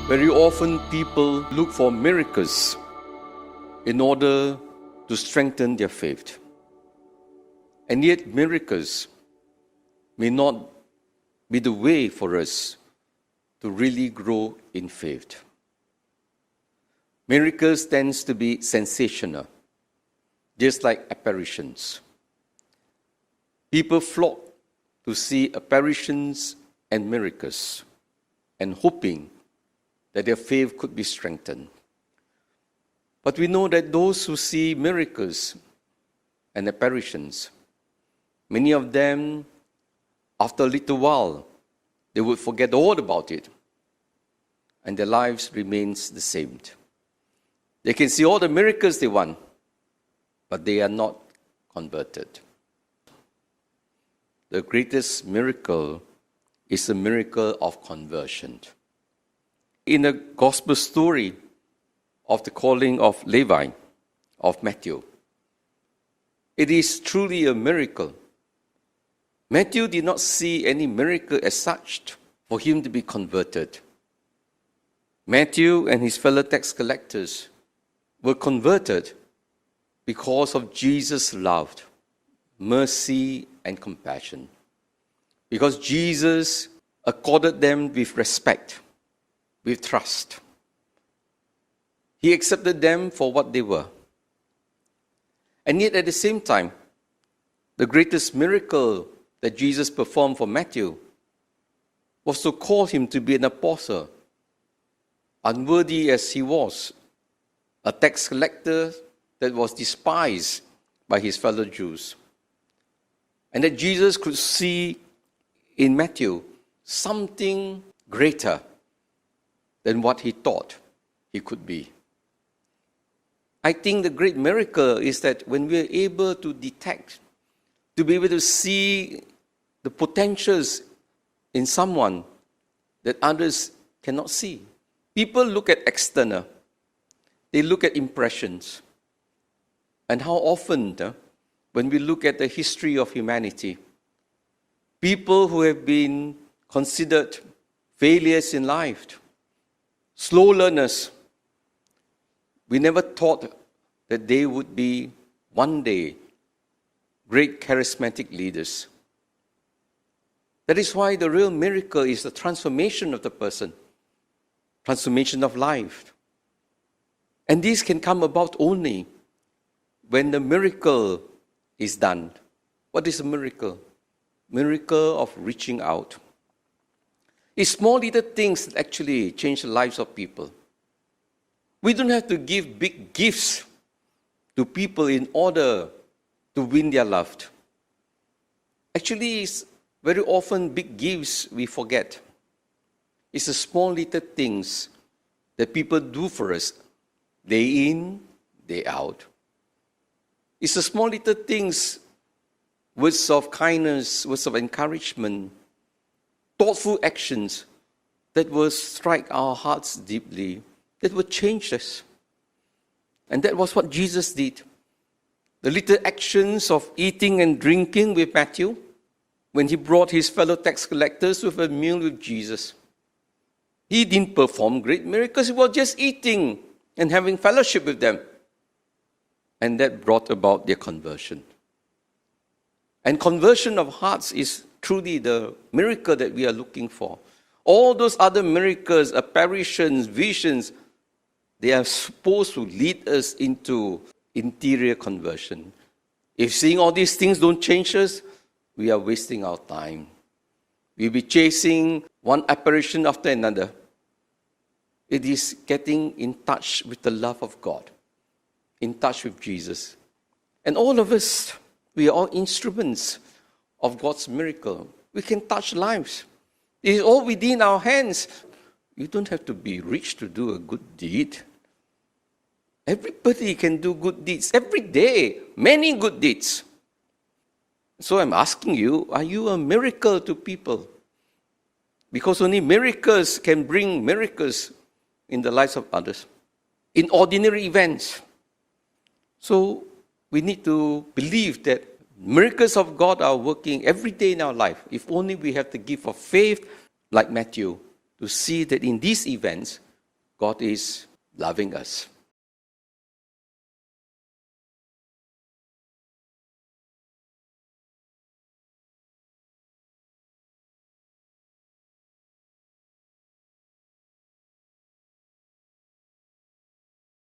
Very often people look for miracles in order to strengthen their faith. And yet miracles may not be the way for us to really grow in faith. Miracles tends to be sensational, just like apparitions. People flock to see apparitions and miracles and hoping that their faith could be strengthened. But we know that those who see miracles and apparitions, many of them, after a little while, they would forget all about it, and their lives remains the same. They can see all the miracles they want, but they are not converted. The greatest miracle is the miracle of conversion. In the gospel story of the calling of Levi, of Matthew, it is truly a miracle. Matthew did not see any miracle as such for him to be converted. Matthew and his fellow tax collectors were converted because of Jesus' love, mercy, and compassion. Because Jesus accorded them with respect, with trust. He accepted them for what they were. And yet at the same time, the greatest miracle that Jesus performed for Matthew was to call him to be an apostle, unworthy as he was, a tax collector that was despised by his fellow Jews. And that Jesus could see in Matthew something greater than what he thought he could be. I think the great miracle is that when we are able to detect, to be able to see the potentials in someone that others cannot see. People look at external, they look at impressions. And how often, when we look at the history of humanity, people who have been considered failures in life, slow learners, we never thought that they would be one day great charismatic leaders. That is why the real miracle is the transformation of the person, transformation of life. And this can come about only when the miracle is done. What is a miracle? Miracle of reaching out. It's small little things that actually change the lives of people. We don't have to give big gifts to people in order to win their love. Actually, it's very often big gifts we forget. It's the small little things that people do for us, day in, day out. It's the small little things, words of kindness, words of encouragement, thoughtful actions that will strike our hearts deeply, that will change us. And that was what Jesus did. The little actions of eating and drinking with Matthew, when he brought his fellow tax collectors with a meal with Jesus. He didn't perform great miracles, he was just eating and having fellowship with them. And that brought about their conversion. And conversion of hearts is truly the miracle that we are looking for. All those other miracles, apparitions, visions, they are supposed to lead us into interior conversion. If seeing all these things don't change us, we are wasting our time. We'll be chasing one apparition after another. It is getting in touch with the love of God, in touch with Jesus. And all of us, we are all instruments of God's miracle. We can touch lives. It is all within our hands. You don't have to be rich to do a good deed. Everybody can do good deeds every day, many good deeds. So I'm asking you, are you a miracle to people? Because only miracles can bring miracles in the lives of others, in ordinary events. So we need to believe that miracles of God are working every day in our life. If only we have the gift of faith, like Matthew, to see that in these events, God is loving us.